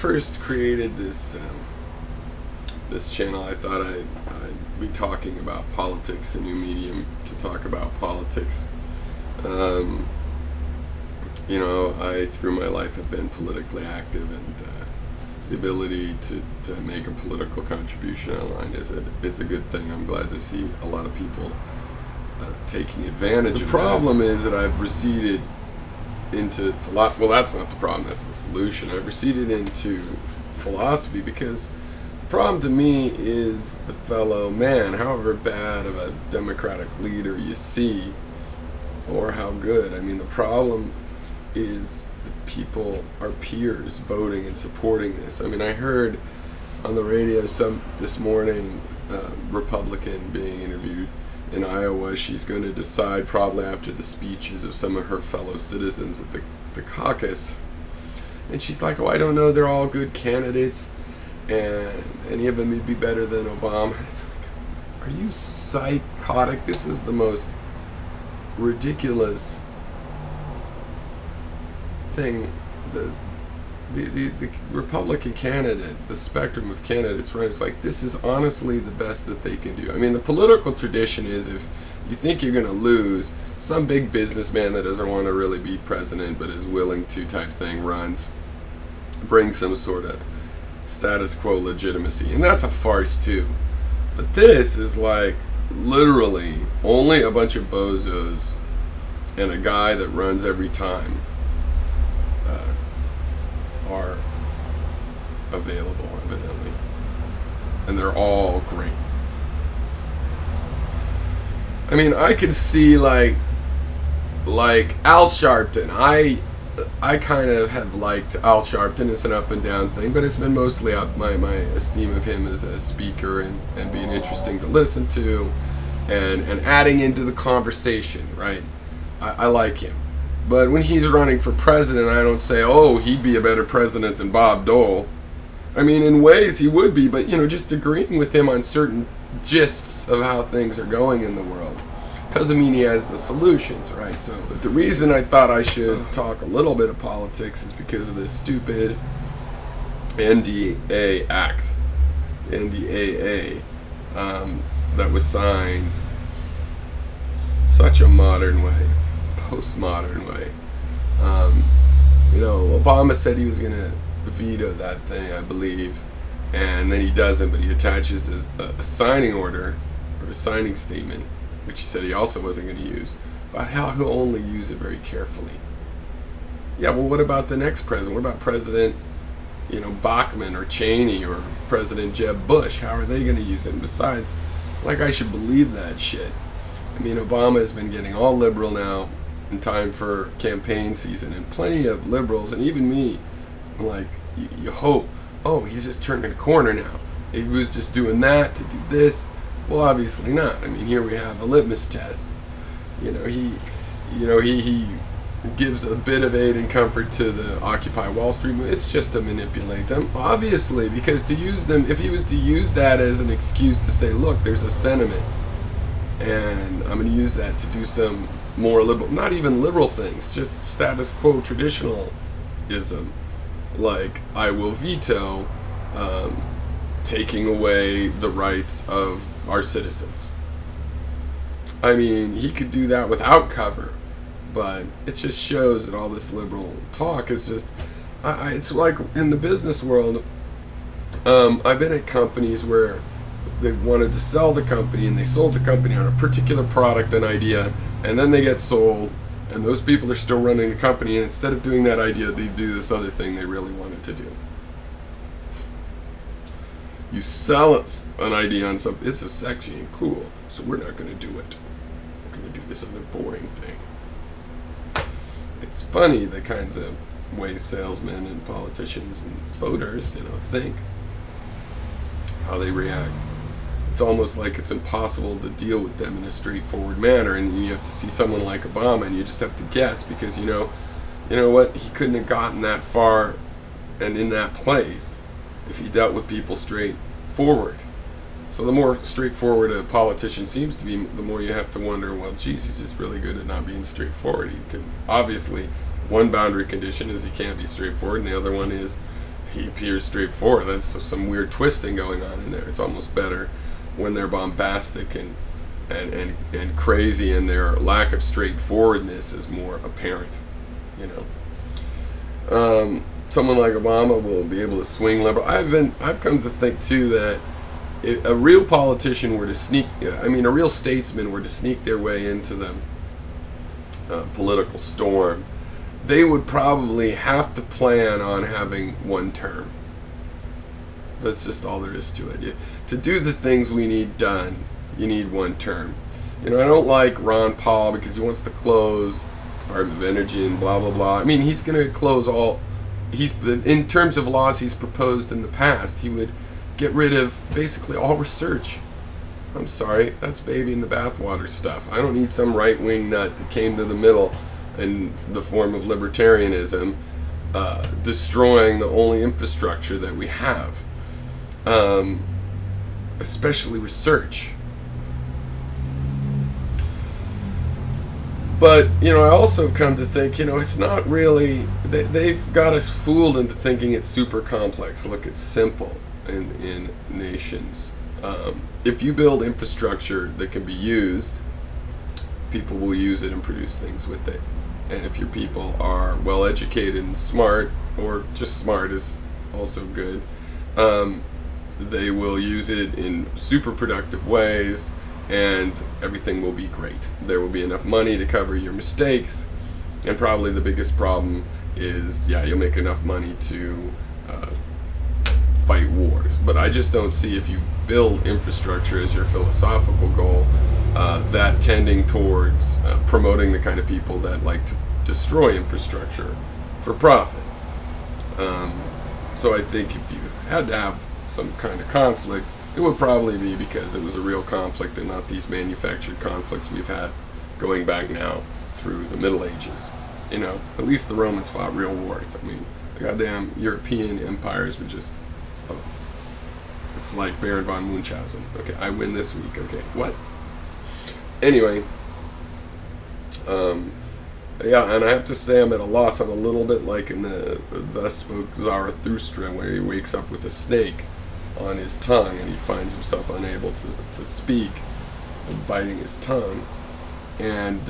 first created this this channel, I thought I'd be talking about politics, a new medium to talk about politics. You know, I through my life have been politically active, and the ability to make a political contribution online is a good thing. I'm glad to see a lot of people taking advantage of that. The problem is that I've receded into well, that's not the problem, that's the solution. I've receded into philosophy because the problem to me is the fellow man, however bad of a democratic leader you see, or how good. I mean, the problem is the people, our peers, voting and supporting this. I mean, I heard on the radio this morning, Republican being interviewed in Iowa. She's going to decide probably after the speeches of some of her fellow citizens at the caucus. And she's like, oh, I don't know, they're all good candidates, and any of them would be better than Obama. And it's like, are you psychotic? This is the most ridiculous thing. The Republican candidate, the spectrum of candidates, right? It's like, this is honestly the best that they can do. I mean, the political tradition is, if you think you're going to lose, some big businessman that doesn't want to really be president but is willing to type thing runs, bring some sort of status quo legitimacy. And that's a farce too. But this is like literally only a bunch of bozos and a guy that runs every time are available, evidently, and they're all great. I mean, I could see like Al Sharpton. I kind of have liked Al Sharpton. It's an up and down thing, but it's been mostly up my esteem of him as a speaker and being interesting to listen to and adding into the conversation, right? I like him. But when he's running for president, I don't say, oh, he'd be a better president than Bob Dole. I mean, in ways he would be, but, you know, just agreeing with him on certain gists of how things are going in the world doesn't mean he has the solutions, right? So, but the reason I thought I should talk a little bit of politics is because of this stupid NDAA Act, NDAA, that was signed such a modern way. Postmodern way. You know, Obama said he was going to veto that thing, I believe, and then he doesn't, but he attaches a signing order, or a signing statement, which he said he also wasn't going to use, about how he'll only use it very carefully. Yeah, well, what about the next president? What about President, you know, Bachmann or Cheney or President Jeb Bush? How are they going to use it? And besides, like, I should believe that shit. I mean, Obama has been getting all liberal now in time for campaign season, and plenty of liberals, and even me, like, you hope, oh, he's just turning a corner now. He was just doing that to do this. Well, obviously not. I mean, here we have a litmus test. You know, he gives a bit of aid and comfort to the Occupy Wall Street movement. It's just to manipulate them, obviously, because to use them, if he was to use that as an excuse to say, look, there's a sentiment, and I'm going to use that to do some more liberal, not even liberal things, just status quo traditionalism, like I will veto taking away the rights of our citizens. I mean, he could do that without cover, but it just shows that all this liberal talk is just, it's like in the business world, I've been at companies where they wanted to sell the company, and they sold the company on a particular product and idea, and then they get sold, and those people are still running the company, and instead of doing that idea, they do this other thing they really wanted to do. You sell an idea on something, it's a sexy and cool, so we're not going to do it. We're going to do this other boring thing. It's funny the kinds of ways salesmen and politicians and voters, you know, think, how they react. It's almost like it's impossible to deal with them in a straightforward manner, and you have to see someone like Obama, and you just have to guess, because you know what, he couldn't have gotten that far and in that place if he dealt with people straightforward. So the more straightforward a politician seems to be, the more you have to wonder, well, geez, he's just really good at not being straightforward. He can, obviously, one boundary condition is he can't be straightforward, and the other one is he appears straightforward. That's some weird twisting going on in there. It's almost better when they're bombastic and crazy, and their lack of straightforwardness is more apparent, you know. Someone like Obama will be able to swing liberal. I've come to think too that if a real politician were to sneak, I mean, a real statesman were to sneak their way into the political storm, they would probably have to plan on having one term. That's just all there is to it. To do the things we need done, you need one term. You know, I don't like Ron Paul because he wants to close Department of Energy and blah, blah, blah. I mean, he's going to close all, in terms of laws he's proposed in the past, he would get rid of basically all research. I'm sorry, that's baby in the bathwater stuff. I don't need some right-wing nut that came to the middle in the form of libertarianism, destroying the only infrastructure that we have, especially research. But, you know, I also have come to think, you know, it's not really, they've got us fooled into thinking it's super complex. Look, it's simple in nations. If you build infrastructure that can be used, people will use it and produce things with it. And if your people are well educated and smart, or just smart is also good, they will use it in super productive ways, and everything will be great. There will be enough money to cover your mistakes, and probably the biggest problem is, yeah, you'll make enough money to fight wars. But I just don't see, if you build infrastructure as your philosophical goal, that tending towards promoting the kind of people that like to destroy infrastructure for profit. So I think if you had to have some kind of conflict, it would probably be because it was a real conflict and not these manufactured conflicts we've had going back now through the Middle Ages. You know, at least the Romans fought real wars. I mean, the goddamn European empires were just, it's like Baron von Munchausen. Okay, I win this week. Okay, what? Anyway, yeah, and I have to say I'm at a loss. I'm a little bit like in the Thus Spoke Zarathustra, where he wakes up with a snake on his tongue and he finds himself unable to speak and biting his tongue. And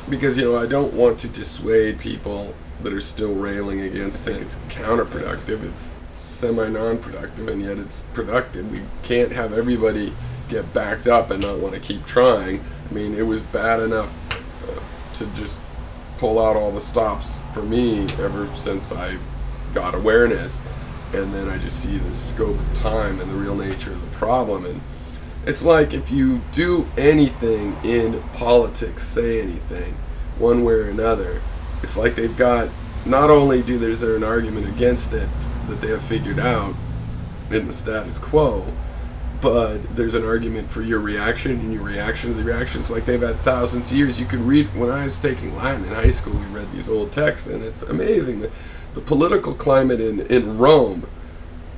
because, you know, I don't want to dissuade people that are still railing against it. It's counterproductive, it's semi-non-productive, and yet it's productive. We can't have everybody get backed up and not want to keep trying. I mean, it was bad enough to just pull out all the stops for me ever since I got awareness, and then I just see the scope of time and the real nature of the problem. And it's like, if you do anything in politics, say anything one way or another, it's like they've got, not only is there an argument against it that they have figured out in the status quo, but there's an argument for your reaction and your reaction to the reaction. It's like they've had thousands of years. You could read, when I was taking Latin in high school, we read these old texts, and it's amazing. The political climate in Rome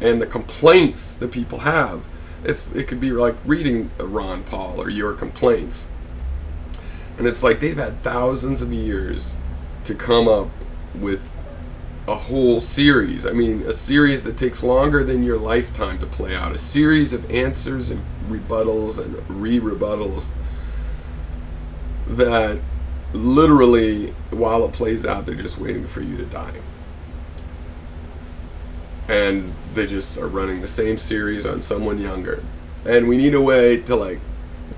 and the complaints that people have, it could be like reading Ron Paul or your complaints. And it's like they've had thousands of years to come up with a whole series. I mean, a series that takes longer than your lifetime to play out. A series of answers and rebuttals and re-rebuttals that literally, while it plays out, they're just waiting for you to die. And they just are running the same series on someone younger. And we need a way to, like,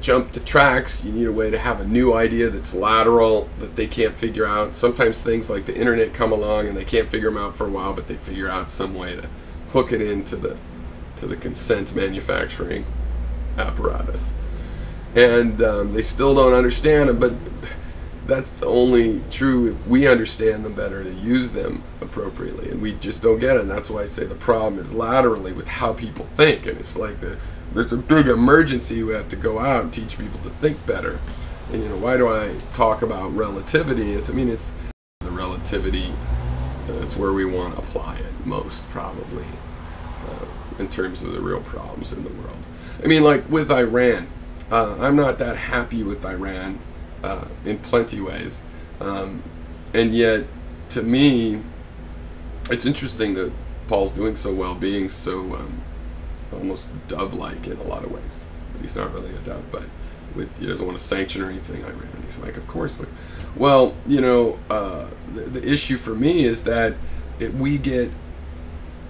jump the tracks. You need a way to have a new idea that's lateral, that they can't figure out. Sometimes things like the internet come along and they can't figure them out for a while, but they figure out some way to hook it into the consent manufacturing apparatus. And they still don't understand them, but that's only true if we understand them better to use them appropriately, and we just don't get it. And that's why I say the problem is laterally with how people think. And it's like there's a big emergency. We have to go out and teach people to think better. And, you know, why do I talk about relativity? It's the relativity, that's where we want to apply it most, probably, in terms of the real problems in the world. I mean, like with Iran, I'm not that happy with Iran in plenty ways, and yet to me it's interesting that Paul's doing so well, being so almost dove-like in a lot of ways. But he's not really a dove, but he doesn't want to sanction or anything. Iran. He's like, of course. Like, well, the issue for me is that we get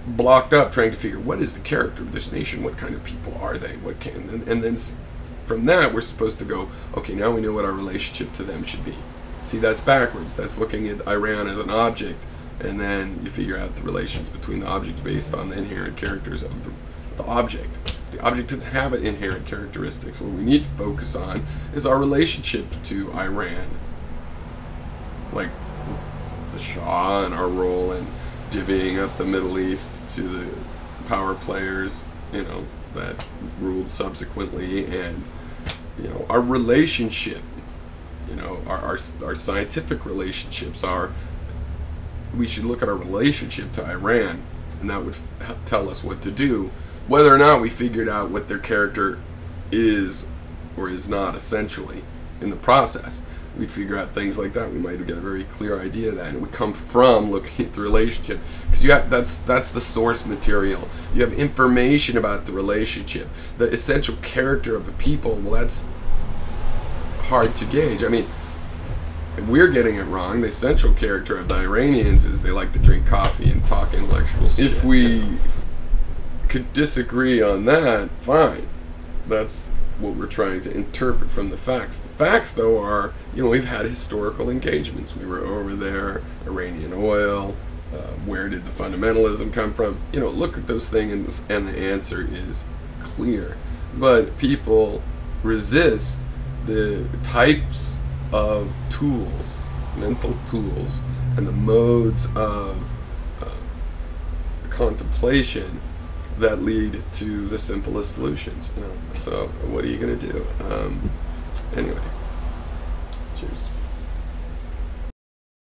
blocked up trying to figure what is the character of this nation, what kind of people are they, what can, and then from that we're supposed to go, okay, now we know what our relationship to them should be. See, that's backwards. That's looking at Iran as an object, and then you figure out the relations between the object based on the inherent characters of the object. The object doesn't have inherent characteristics. What we need to focus on is our relationship to Iran, like the Shah and our role in divvying up the Middle East to the power players, that ruled subsequently, and our relationship, our scientific relationships are. We should look at our relationship to Iran, and that would tell us what to do, whether or not we figured out what their character is or is not. Essentially, in the process, we'd figure out things like that. We might get a very clear idea of that, and it would come from looking at the relationship, because that's the source material. You have information about the relationship, the essential character of a people. Well, that's hard to gauge. I mean, we're getting it wrong. The essential character of the Iranians is they like to drink coffee and talk intellectual shit. If we could disagree on that, fine. That's what we're trying to interpret from the facts. The facts, though, are, we've had historical engagements. We were over there, Iranian oil, where did the fundamentalism come from? Look at those things, and the answer is clear. But people resist the types of tools, mental tools, and the modes of contemplation that lead to the simplest solutions. So what are you going to do? Anyway, cheers.